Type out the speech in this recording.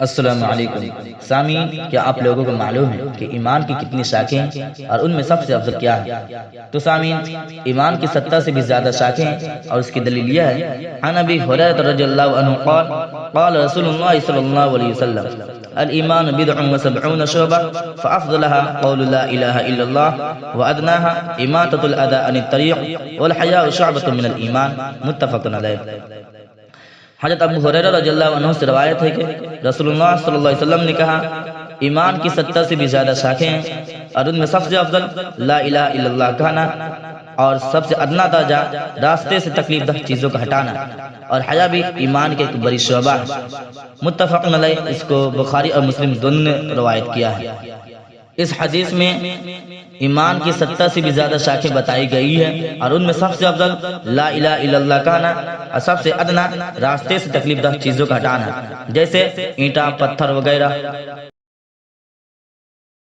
السلام علیکم سامعین، کیا آپ لوگوں کو معلوم ہے کہ ایمان کی کتنی شاخیں ہیں اور ان میں سب سے افضل کیا ہے؟ تو سامعین، ایمان کی 70 سے بھی زیادہ شاخیں ہیں اور اس کی دلیل یہ ہے، عن ابی ہریرہ رضی اللہ عنہ قال قال رسول اللہ صلی اللہ علیہ وسلم الایمان بضع وسبعون شعبہ فافضلها قول لا الہ الا اللہ وادناها اماطۃ الاذى عن الطریق والحیاء شعبۃ من الایمان، متفق علیہ۔ حضرت ابو ہریرہ رضی اللہ عنہ سے روایت ہے کہ رسول اللہ صلی اللہ علیہ وسلم نے کہا، ایمان کی 70 سے بھی زیادہ شاخیں ہیں اور ان میں سب سے افضل لا الہ الا اللہ کہنا، اور سب سے ادنا درجہ راستے سے تکلیف دہ چیزوں کا ہٹانا، اور حیا بھی ایمان کے ایک بڑی شعبہ ہے۔ متفق علیہ، اس کو بخاری اور مسلم دونوں نے روایت کیا ہے۔ اس حدیث میں ایمان کی 70 سے بھی زیادہ شاخیں بتائی گئی ہیں اور ان میں سب سے افضل لا الہ الا اللہ کہنا اور سب سے ادنا راستے سے تکلیف دہ چیزوں کا ہٹانا، جیسے اینٹا، پتھر وغیرہ۔